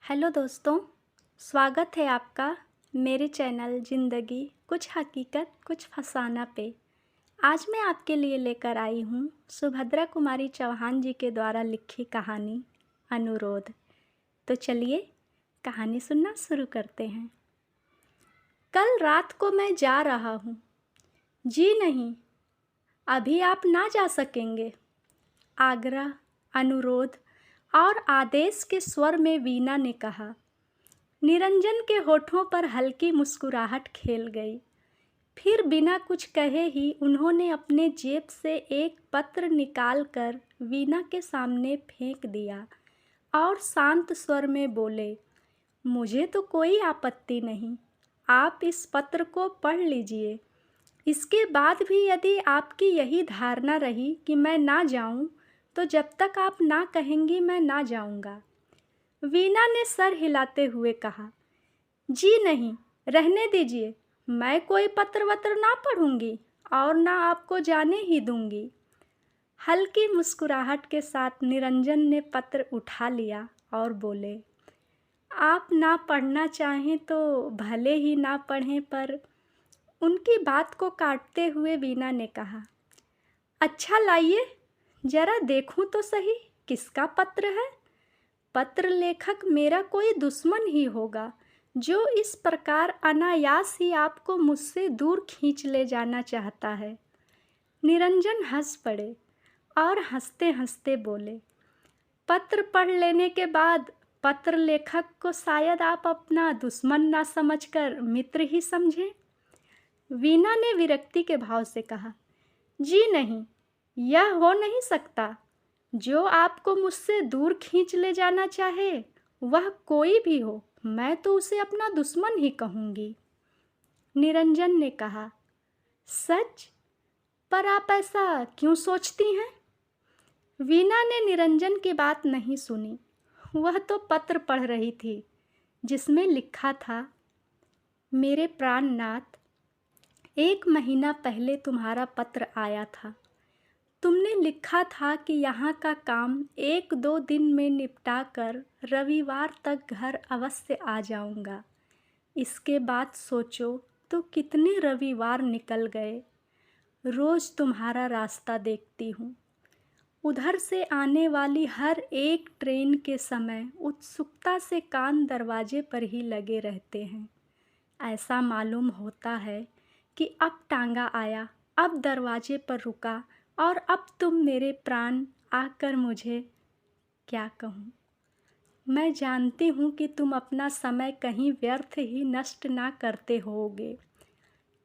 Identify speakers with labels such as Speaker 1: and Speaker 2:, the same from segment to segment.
Speaker 1: Hello दोस्तों, स्वागत है आपका मेरे चैनल ज़िंदगी कुछ हकीकत कुछ फसाना पे। आज मैं आपके लिए लेकर आई हूँ सुभद्रा कुमारी चौहान जी के द्वारा लिखी कहानी अनुरोध। तो चलिए कहानी सुनना शुरू करते हैं। कल रात को मैं जा रहा हूँ। जी नहीं, अभी आप ना जा सकेंगे। आग्रह, अनुरोध और आदेश के स्वर में वीणा ने कहा। निरंजन के होठों पर हल्की मुस्कुराहट खेल गई। फिर बिना कुछ कहे ही उन्होंने अपने जेब से एक पत्र निकालकर वीणा के सामने फेंक दिया और शांत स्वर में बोले, मुझे तो कोई आपत्ति नहीं, आप इस पत्र को पढ़ लीजिए। इसके बाद भी यदि आपकी यही धारणा रही कि मैं ना जाऊं, तो जब तक आप ना कहेंगी मैं ना जाऊंगा। वीणा ने सर हिलाते हुए कहा, जी नहीं, रहने दीजिए। मैं कोई पत्र वत्र ना पढ़ूंगी और ना आपको जाने ही दूंगी। हल्की मुस्कुराहट के साथ निरंजन ने पत्र उठा लिया और बोले, आप ना पढ़ना चाहें तो भले ही ना पढ़ें, पर उनकी बात को काटते हुए वीणा ने कहा, अच्छा लाइए, जरा देखूं तो सही किसका पत्र है। पत्र लेखक मेरा कोई दुश्मन ही होगा, जो इस प्रकार अनायास ही आपको मुझसे दूर खींच ले जाना चाहता है। निरंजन हंस पड़े और हंसते हंसते बोले, पत्र पढ़ लेने के बाद पत्र लेखक को शायद आप अपना दुश्मन ना समझकर मित्र ही समझें। वीणा ने विरक्ति के भाव से कहा, जी नहीं, यह हो नहीं सकता। जो आपको मुझसे दूर खींच ले जाना चाहे वह कोई भी हो, मैं तो उसे अपना दुश्मन ही कहूँगी। निरंजन ने कहा, सच? पर आप ऐसा क्यों सोचती हैं? वीणा ने निरंजन की बात नहीं सुनी। वह तो पत्र पढ़ रही थी जिसमें लिखा था, मेरे प्राणनाथ, 1 महीना पहले तुम्हारा पत्र आया था। तुमने लिखा था कि यहाँ का काम 1-2 दिन में निपटा कर रविवार तक घर अवश्य आ जाऊँगा। इसके बाद सोचो तो कितने रविवार निकल गए। रोज़ तुम्हारा रास्ता देखती हूँ। उधर से आने वाली हर एक ट्रेन के समय उत्सुकता से कान दरवाजे पर ही लगे रहते हैं। ऐसा मालूम होता है कि अब टांगा आया, अब दरवाजे पर रुका और अब तुम मेरे प्राण आकर मुझे क्या कहूँ। मैं जानती हूँ कि तुम अपना समय कहीं व्यर्थ ही नष्ट ना करते होगे,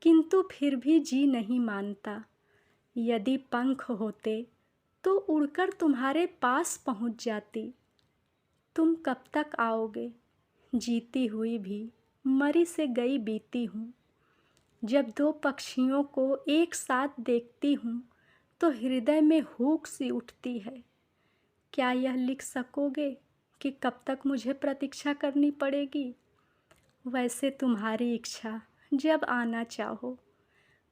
Speaker 1: किंतु फिर भी जी नहीं मानता। यदि पंख होते तो उड़कर तुम्हारे पास पहुँच जाती। तुम कब तक आओगे? जीती हुई भी मरी से गई बीती हूँ। जब 2 पक्षियों को एक साथ देखती हूँ तो हृदय में हुक सी उठती है। क्या यह लिख सकोगे कि कब तक मुझे प्रतीक्षा करनी पड़ेगी? वैसे तुम्हारी इच्छा, जब आना चाहो,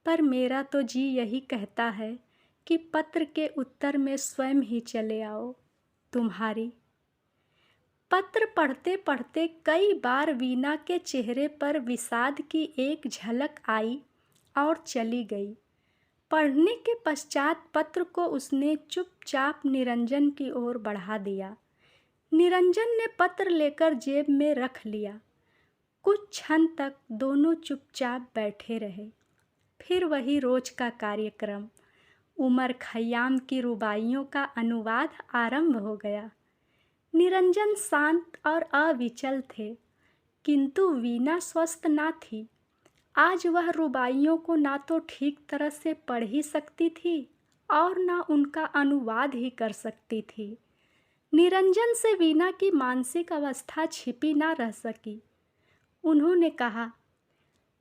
Speaker 1: पर मेरा तो जी यही कहता है कि पत्र के उत्तर में स्वयं ही चले आओ। तुम्हारी। पत्र पढ़ते पढ़ते कई बार वीणा के चेहरे पर विषाद की एक झलक आई और चली गई। पढ़ने के पश्चात पत्र को उसने चुपचाप निरंजन की ओर बढ़ा दिया। निरंजन ने पत्र लेकर जेब में रख लिया। कुछ क्षण तक दोनों चुपचाप बैठे रहे। फिर वही रोज का कार्यक्रम, उमर खयाम की रुबाइयों का अनुवाद आरंभ हो गया। निरंजन शांत और अविचल थे, किंतु वीणा स्वस्थ ना थी। आज वह रुबाइयों को ना तो ठीक तरह से पढ़ ही सकती थी और ना उनका अनुवाद ही कर सकती थी। निरंजन से वीणा की मानसिक अवस्था छिपी ना रह सकी। उन्होंने कहा,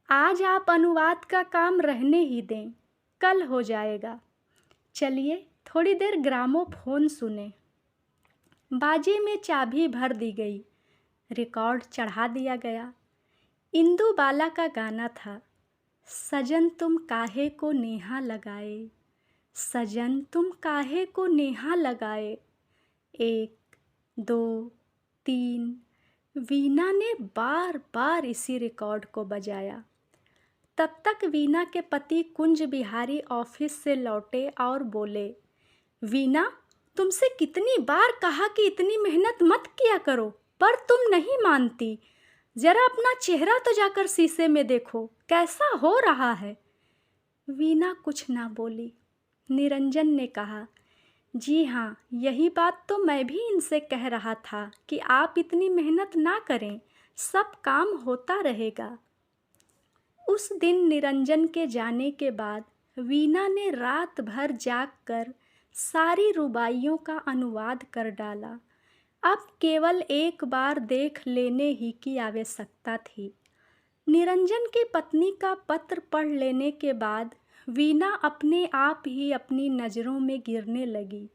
Speaker 1: आज आप अनुवाद का काम रहने ही दें, कल हो जाएगा। चलिए थोड़ी देर ग्रामोफोन सुने। बाजे में चाबी भर दी गई, रिकॉर्ड चढ़ा दिया गया। इंदु बाला का गाना था, सजन तुम काहे को नेहा लगाए, सजन तुम काहे को नेहा लगाए। 1, 2, 3, वीना ने बार बार इसी रिकॉर्ड को बजाया। तब तक वीना के पति कुंज बिहारी ऑफिस से लौटे और बोले, वीना, तुमसे कितनी बार कहा कि इतनी मेहनत मत किया करो, पर तुम नहीं मानती। जरा अपना चेहरा तो जाकर शीशे में देखो, कैसा हो रहा है। वीना कुछ ना बोली। निरंजन ने कहा, जी हाँ, यही बात तो मैं भी इनसे कह रहा था कि आप इतनी मेहनत ना करें, सब काम होता रहेगा। उस दिन निरंजन के जाने के बाद वीना ने रात भर जागकर सारी रुबाइयों का अनुवाद कर डाला। अब केवल एक बार देख लेने ही की आवश्यकता थी। निरंजन की पत्नी का पत्र पढ़ लेने के बाद वीना अपने आप ही अपनी नज़रों में गिरने लगी।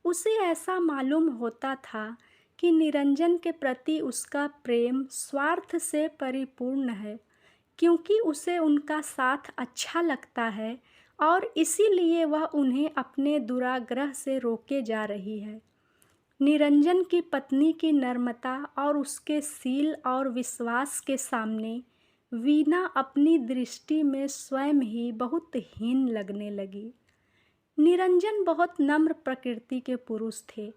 Speaker 1: उसे ऐसा मालूम होता था कि निरंजन के प्रति उसका प्रेम स्वार्थ से परिपूर्ण है, क्योंकि उसे उनका साथ अच्छा लगता है और इसीलिए वह उन्हें अपने दुराग्रह से रोके जा रही है। निरंजन की पत्नी की नम्रता और उसके सील और विश्वास के सामने वीना अपनी दृष्टि में स्वयं ही बहुत हीन लगने लगी। निरंजन बहुत नम्र प्रकृति के पुरुष थे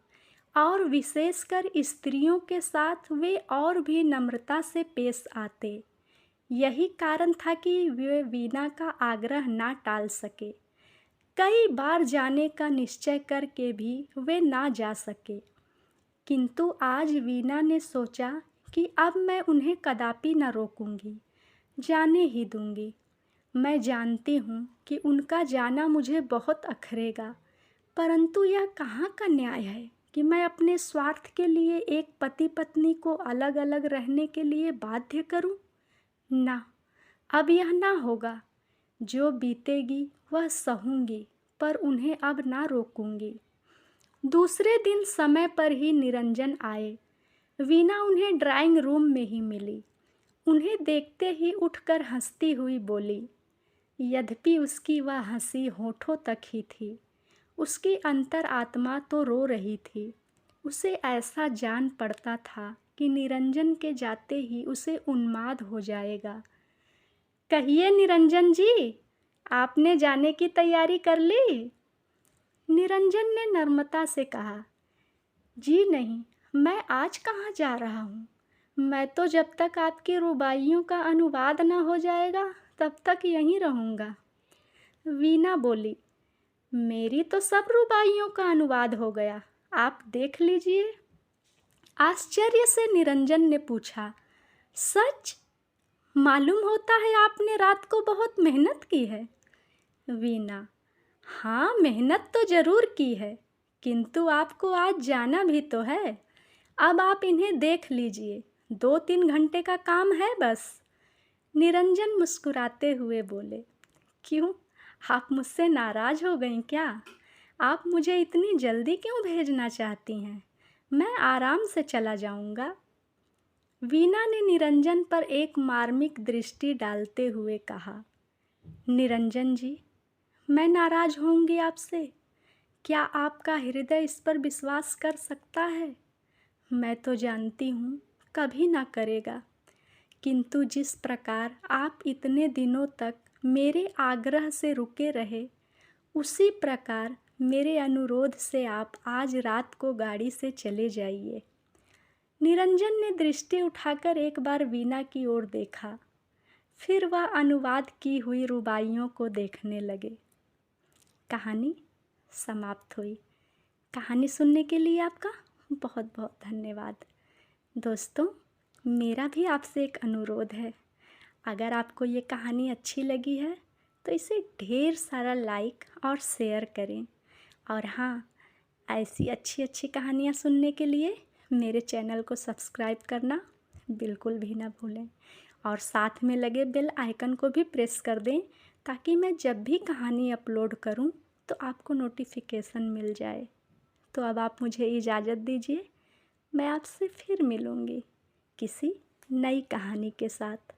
Speaker 1: और विशेषकर स्त्रियों के साथ वे और भी नम्रता से पेश आते। यही कारण था कि वे वीना का आग्रह ना टाल सके। कई बार जाने का निश्चय करके भी वे ना जा सके, किंतु आज वीना ने सोचा कि अब मैं उन्हें कदापि न रोकूंगी, जाने ही दूंगी। मैं जानती हूँ कि उनका जाना मुझे बहुत अखरेगा, परंतु यह कहाँ का न्याय है कि मैं अपने स्वार्थ के लिए एक पति पत्नी को अलग अलग रहने के लिए बाध्य करूँ। ना, अब यह ना होगा। जो बीतेगी वह सहूंगी, पर उन्हें अब ना रोकूंगी। दूसरे दिन समय पर ही निरंजन आए। वीना उन्हें ड्राइंग रूम में ही मिली। उन्हें देखते ही उठकर हंसती हुई बोली। यद्यपि उसकी वह हंसी होठों तक ही थी, उसकी अंतर आत्मा तो रो रही थी। उसे ऐसा जान पड़ता था कि निरंजन के जाते ही उसे उन्माद हो जाएगा। कहिए निरंजन जी, आपने जाने की तैयारी कर ली? निरंजन ने नम्रता से कहा, जी नहीं, मैं आज कहाँ जा रहा हूँ। मैं तो जब तक आपकी रुबाइयों का अनुवाद न हो जाएगा तब तक यहीं रहूँगा। वीना बोली, मेरी तो सब रुबाइयों का अनुवाद हो गया, आप देख लीजिए। आश्चर्य से निरंजन ने पूछा, सच? मालूम होता है आपने रात को बहुत मेहनत की है। वीना, हाँ, मेहनत तो ज़रूर की है, किंतु आपको आज जाना भी तो है। अब आप इन्हें देख लीजिए, 2-3 घंटे का काम है बस। निरंजन मुस्कुराते हुए बोले, क्यों, आप मुझसे नाराज़ हो गईं क्या? आप मुझे इतनी जल्दी क्यों भेजना चाहती हैं? मैं आराम से चला जाऊंगा। वीना ने निरंजन पर एक मार्मिक दृष्टि डालते हुए कहा, निरंजन जी, मैं नाराज़ होंगी आपसे? क्या आपका हृदय इस पर विश्वास कर सकता है? मैं तो जानती हूँ कभी ना करेगा, किंतु जिस प्रकार आप इतने दिनों तक मेरे आग्रह से रुके रहे, उसी प्रकार मेरे अनुरोध से आप आज रात को गाड़ी से चले जाइए। निरंजन ने दृष्टि उठाकर एक बार वीना की ओर देखा, फिर वह अनुवाद की हुई रुबाइयों को देखने लगे। कहानी समाप्त हुई। कहानी सुनने के लिए आपका बहुत बहुत धन्यवाद। दोस्तों, मेरा भी आपसे एक अनुरोध है, अगर आपको ये कहानी अच्छी लगी है तो इसे ढेर सारा लाइक और शेयर करें। और हाँ, ऐसी अच्छी अच्छी कहानियाँ सुनने के लिए मेरे चैनल को सब्सक्राइब करना बिल्कुल भी ना भूलें और साथ में लगे बेल आइकन को भी प्रेस कर दें, ताकि मैं जब भी कहानी अपलोड करूं तो आपको नोटिफिकेशन मिल जाए। तो अब आप मुझे इजाज़त दीजिए, मैं आपसे फिर मिलूँगी किसी नई कहानी के साथ।